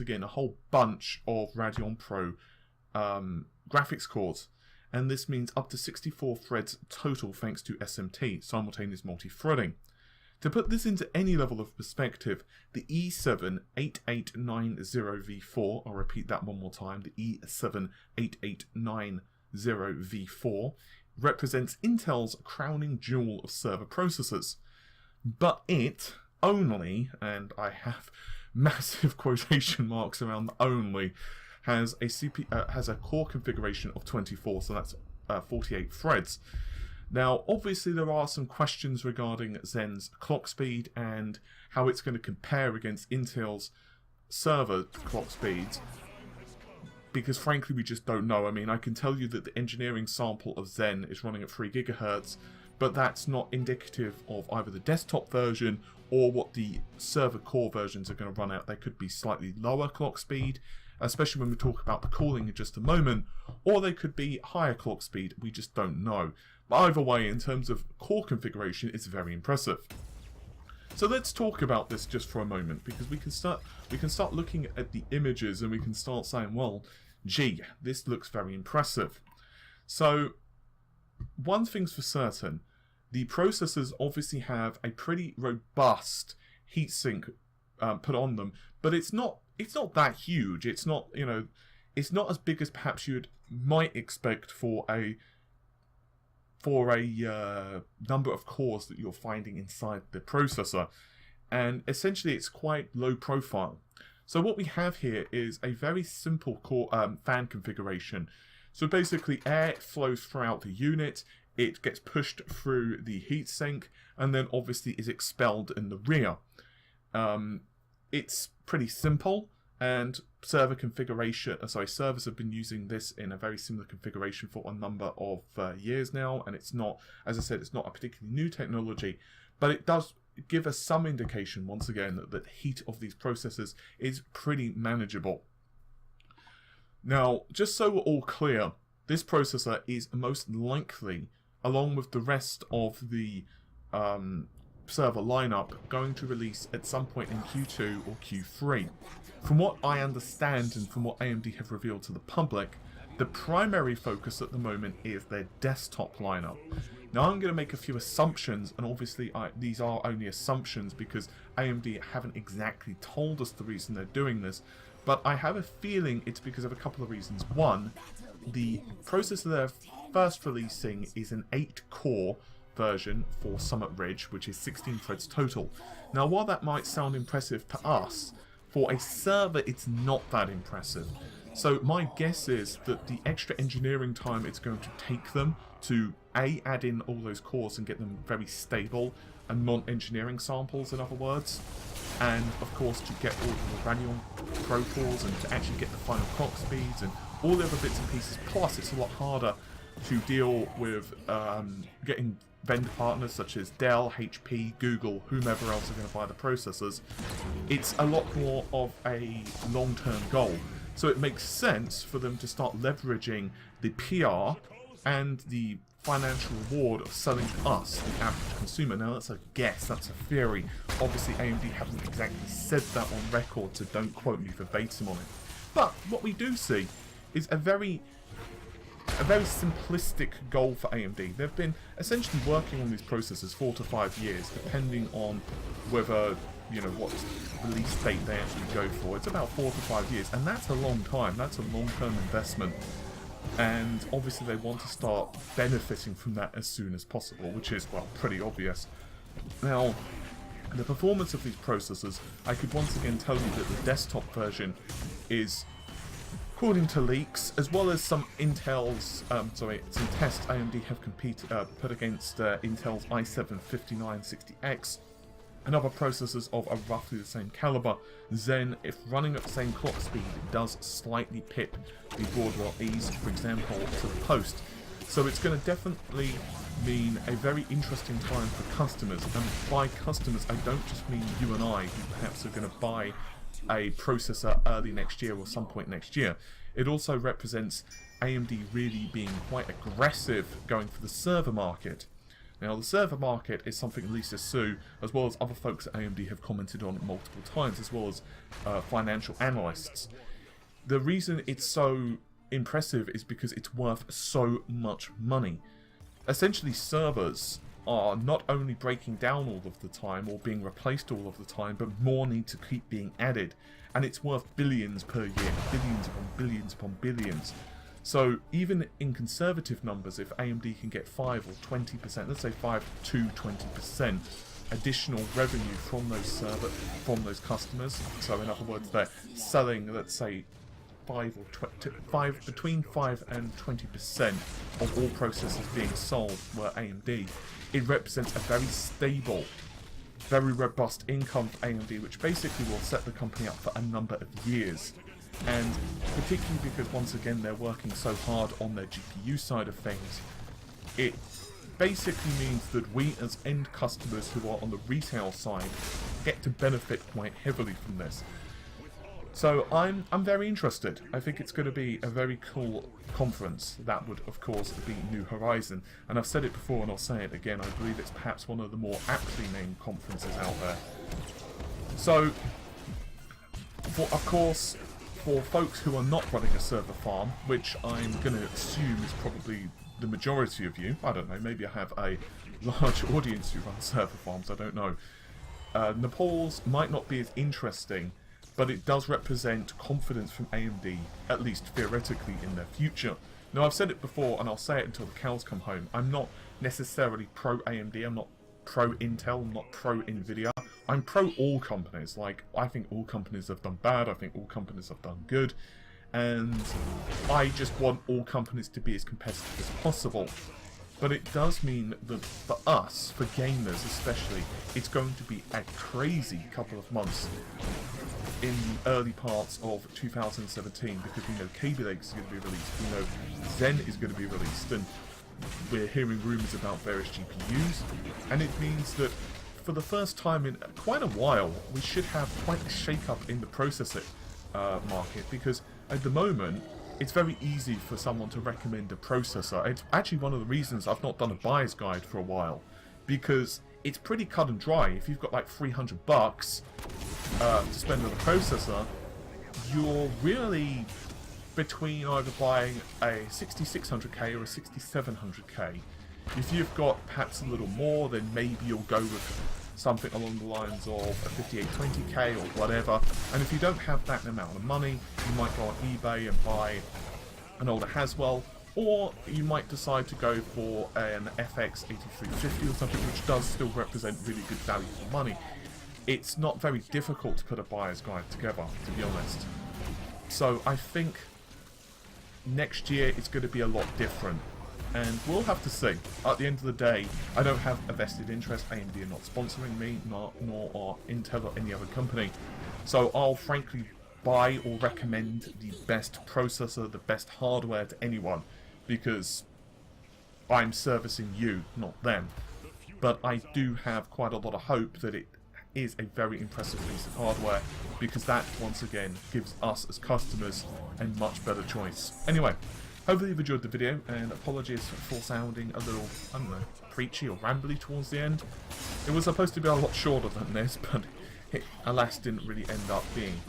again a whole bunch of Radeon Pro graphics cores, and this means up to 64 threads total thanks to SMT, simultaneous multi-threading. To put this into any level of perspective, the E7-8890V4, I'll repeat that one more time, the E7-8890V4 represents Intel's crowning jewel of server processors. But it only, and I have massive quotation marks around only, has a core configuration of 24, so that's 48 threads. Now, obviously, there are some questions regarding Zen's clock speed and how it's going to compare against Intel's server clock speeds, because frankly, we just don't know. I mean, I can tell you that the engineering sample of Zen is running at 3 GHz, but that's not indicative of either the desktop version or what the server core versions are going to run at. They could be slightly lower clock speed, especially when we talk about the cooling in just a moment, or they could be higher clock speed. We just don't know. But either way, in terms of core configuration, it's very impressive. So let's talk about this just for a moment, because we can start looking at the images and we can start saying, well, gee, this looks very impressive. So one thing's for certain, the processors obviously have a pretty robust heatsink put on them, but it's not that huge. It's not, you know, it's not as big as perhaps you might expect for a number of cores that you're finding inside the processor, and essentially it's quite low profile. So what we have here is a very simple core fan configuration. So basically air flows throughout the unit, it gets pushed through the heatsink, and then obviously is expelled in the rear. It's pretty simple, and servers have been using this in a very similar configuration for a number of years now, and it's not, as I said, it's not a particularly new technology, but it does give us some indication, once again, that the heat of these processors is pretty manageable. Now, just so we're all clear, this processor is most likely, along with the rest of the server lineup, going to release at some point in Q2 or Q3. From what I understand and from what AMD have revealed to the public, the primary focus at the moment is their desktop lineup. Now I'm going to make a few assumptions, and obviously these are only assumptions because AMD haven't exactly told us the reason they're doing this, but I have a feeling it's because of a couple of reasons. One, the processor they're first releasing is an 8-core version for Summit Ridge, which is 16 threads total. Now, while that might sound impressive to us, for a server it's not that impressive. So my guess is that the extra engineering time it's going to take them to add in all those cores and get them very stable and non-engineering samples, in other words, and of course to get all of the Radeon Pro cores and to actually get the final clock speeds and all the other bits and pieces. Plus, it's a lot harder to deal with getting vendor partners such as Dell, HP, Google, whomever else are going to buy the processors. It's a lot more of a long-term goal. So it makes sense for them to start leveraging the PR and the financial reward of selling to us, the average consumer. Now that's a guess, that's a theory. Obviously AMD haven't exactly said that on record, so don't quote me verbatim on it. But what we do see is a very simplistic goal for AMD. They've been essentially working on these processors 4 to 5 years, depending on whether, you know, what release date they actually go for. It's about 4 to 5 years, and that's a long time. That's a long-term investment. And obviously they want to start benefiting from that as soon as possible, which is, well, pretty obvious. Now, the performance of these processors, I could once again tell you that the desktop version is, according to leaks, as well as some Intel's, some tests AMD have put against Intel's i7-5960X and other processors of roughly the same caliber, Zen, if running at the same clock speed, does slightly pip the Broadwell E's, for example, to the post. So it's going to definitely mean a very interesting time for customers, and by customers I don't just mean you and I, who perhaps are going to buy a processor early next year or some point next year. It also represents AMD really being quite aggressive going for the server market. Now, the server market is something Lisa Su, as well as other folks at AMD, have commented on multiple times, as well as financial analysts. The reason it's so impressive is because it's worth so much money. Essentially, servers are not only breaking down all of the time or being replaced all of the time, but more need to keep being added. And it's worth billions per year, billions upon billions upon billions. So even in conservative numbers, if AMD can get 5 or 20%, let's say 5 to 20% additional revenue from those customers, so in other words, they're selling, let's say, between 5 and 20% of all processors being sold were AMD, it represents a very stable, very robust income for AMD, which basically will set the company up for a number of years. And particularly because, once again, they're working so hard on their GPU side of things, it basically means that we as end customers who are on the retail side get to benefit quite heavily from this. So I'm very interested. I think it's going to be a very cool conference. That would, of course, be New Horizon. And I've said it before and I'll say it again, I believe it's perhaps one of the more aptly named conferences out there. So, of course, for folks who are not running a server farm, which I'm going to assume is probably the majority of you, I don't know, maybe I have a large audience who run server farms, I don't know. Nepal's might not be as interesting, but it does represent confidence from AMD, at least theoretically, in their future. Now, I've said it before, and I'll say it until the cows come home, I'm not necessarily pro-AMD, I'm not pro-Intel, I'm not pro-Nvidia. I'm pro all companies. Like, I think all companies have done bad, I think all companies have done good, and I just want all companies to be as competitive as possible. But it does mean that for us, for gamers especially, it's going to be a crazy couple of months in the early parts of 2017, because we know Kaby Lake is going to be released, we know Zen is going to be released, and we're hearing rumours about various GPUs, and it means that for the first time in quite a while, we should have quite a shake-up in the processor market, because at the moment, it's very easy for someone to recommend a processor. It's actually one of the reasons I've not done a buyer's guide for a while, because it's pretty cut and dry. If you've got like $300 to spend on a processor, you're really between either buying a 6600K or a 6700K. If you've got perhaps a little more, then maybe you'll go with something along the lines of a 5820K or whatever. And if you don't have that amount of money, you might go on eBay and buy an older Haswell, or you might decide to go for an FX 8350 or something, which does still represent really good value for money. It's not very difficult to put a buyer's guide together, to be honest. So I think next year it's going to be a lot different, and we'll have to see. At the end of the day, I don't have a vested interest. AMD are not sponsoring me, nor are Intel or any other company. So I'll frankly buy or recommend the best processor, the best hardware to anyone, because I'm servicing you, not them. But I do have quite a lot of hope that it is a very impressive piece of hardware, because that, once again, gives us as customers a much better choice. Anyway, hopefully you've enjoyed the video, and apologies for sounding a little, I don't know, preachy or rambly towards the end. It was supposed to be a lot shorter than this, but it, alas, didn't really end up being.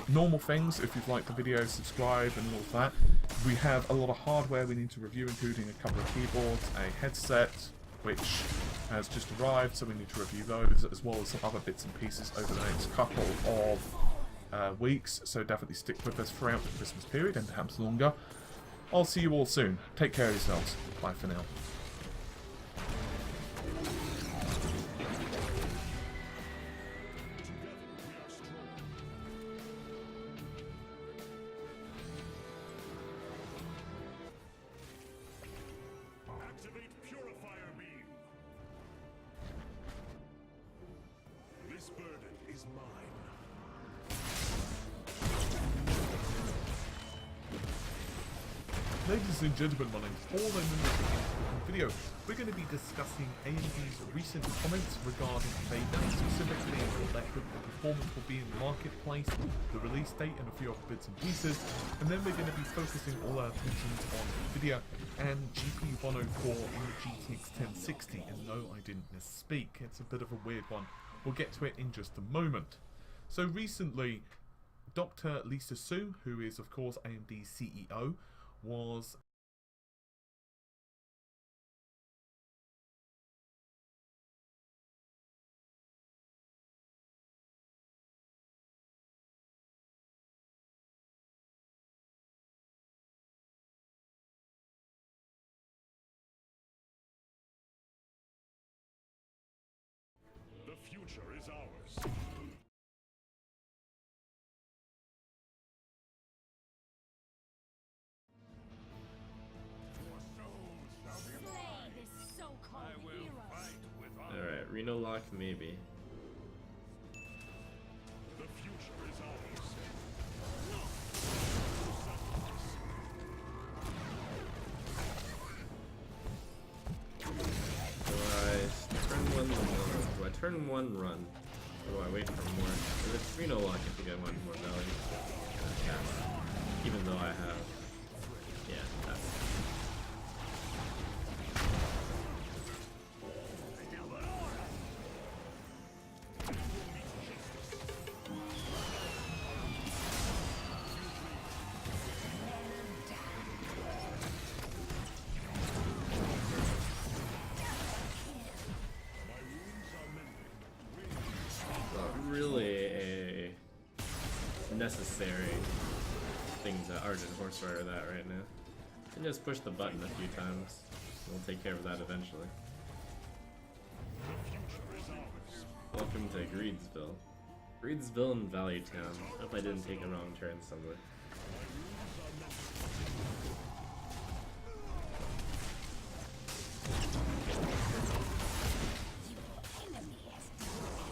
Normal things, if you've liked the video, subscribe and all of that. We have a lot of hardware we need to review, including a couple of keyboards, a headset, which has just arrived, so we need to review those, as well as some other bits and pieces over the next couple of weeks. So definitely stick with us throughout the Christmas period, and perhaps longer. I'll see you all soon. Take care of yourselves. Bye for now. Activate Purifier Beam. This burden is mine. Ladies and gentlemen, my name's Paul, and in this video, we're going to be discussing AMD's recent comments regarding Vader, specifically what their performance will be in the marketplace, the release date, and a few other bits and pieces. And then we're going to be focusing all our attentions on NVIDIA and GPU 104 in the GTX 1060. And no, I didn't misspeak. It's a bit of a weird one. We'll get to it in just a moment. So recently, Dr. Lisa Su, who is of course AMD's CEO, was The future is ours. Alright, Reno Lock maybe. The future is ours. Do I turn one run? Or do I wait for more? It's Reno Lock if you get one more value. Even though I have... Yeah, that's... really a necessary thing to Argent Horse Rider that right now. And just push the button a few times. We'll take care of that eventually. Welcome to Greedsville. Greedsville and Valley Town. Hope I didn't take a wrong turn somewhere.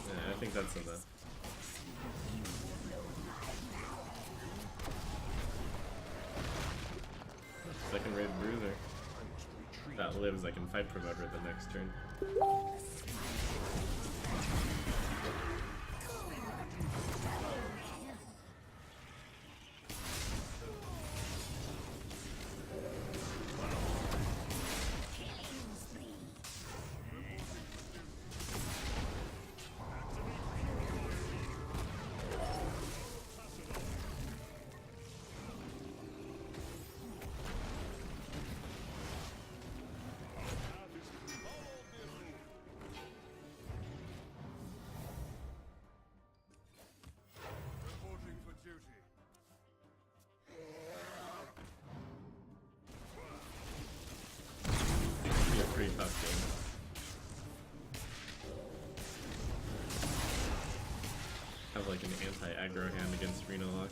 Yeah, I think that's enough. Second rate bruiser. If that lives, I can fight Promoter the next turn. Pretty tough game. Have like an anti-aggro hand against Reno Lock.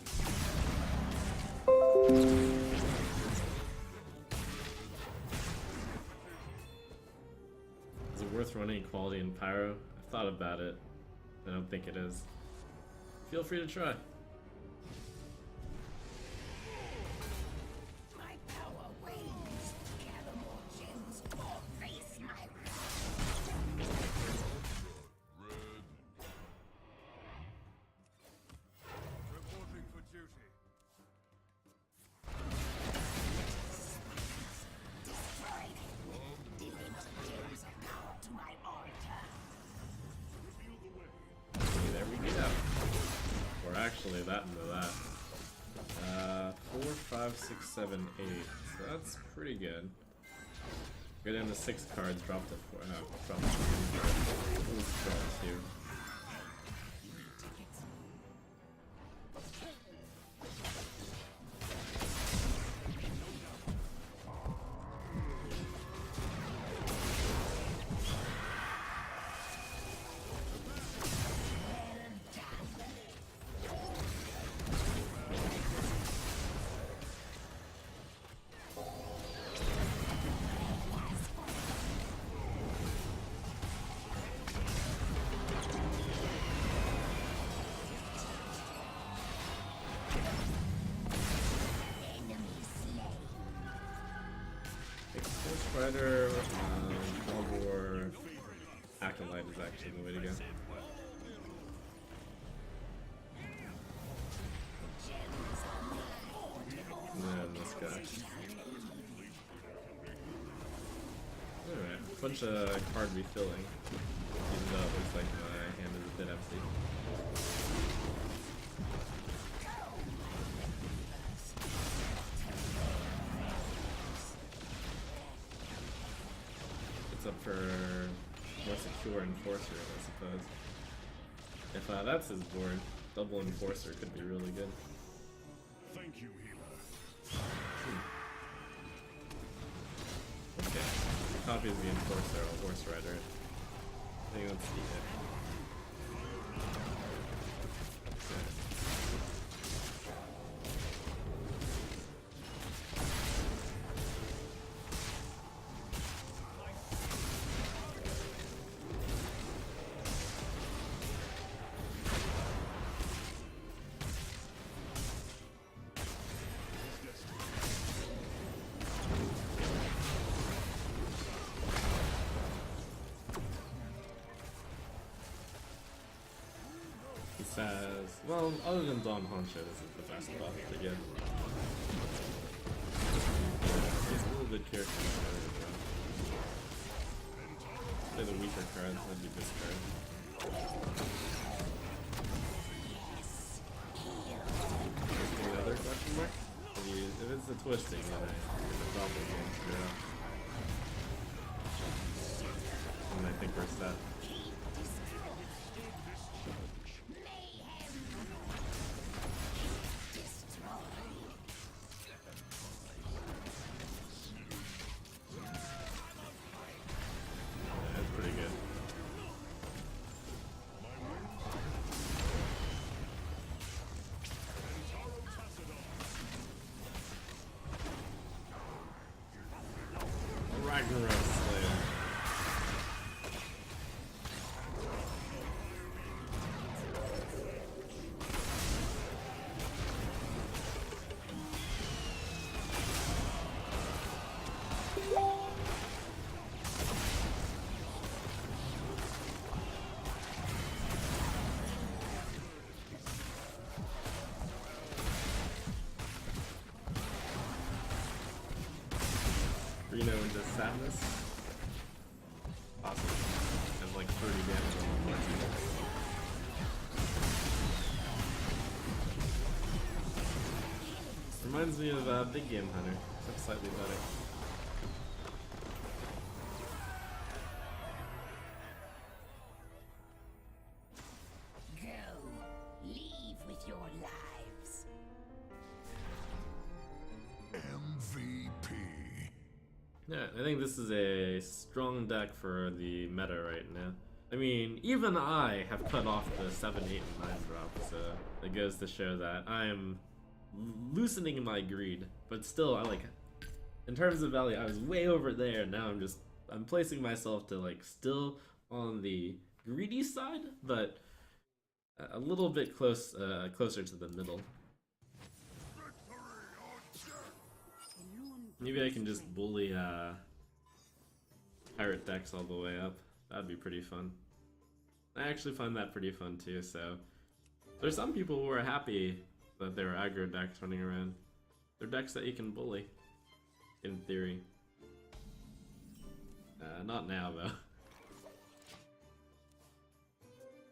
Is it worth running Equality in Pyro? I've thought about it. I don't think it is. Feel free to try. Actually, that into that. 4, 5, 6, 7, 8. So that's pretty good. Go down to 6 cards, drop to 4. Drop to 2. Draw 2. Rider, Balbor, Acolyte is actually the way to go. And then this guy. Alright, bunch of card refilling. Even though it looks like my hand is a bit empty. It's up for more secure Enforcer, I suppose. If that's his board, double Enforcer could be really good. Thank you, healer. Okay, copies the Enforcer, a Horse Rider. I think that's the hit. Okay. Says, well, other than Don Honcho, this is the best buff to get. He's a little bit careful. Play the weaker card, that'd be this card. Another question mark? If it's a twisting, then it's a problem game. And I think we're set. Ragnarok Slayer. Reno into Sadness. Awesome. Has like 30 damage on the board. Reminds me of Big Game Hunter, except slightly better. Go. Leave with your lives. MVP. Yeah, I think this is a strong deck for the meta right now. I mean, even I have cut off the 7, 8, and 9 drop, so it goes to show that I am loosening my greed. But still, in terms of value, I was way over there. Now I'm placing myself to like still on the greedy side, but a little bit closer to the middle. Maybe I can just bully pirate decks all the way up. That'd be pretty fun. I actually find that pretty fun too, so there's some people who are happy that there are aggro decks running around. They're decks that you can bully, in theory. Not now though.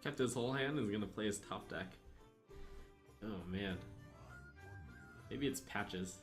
Kept his whole hand and is gonna play his top deck. Oh man. Maybe it's Patches.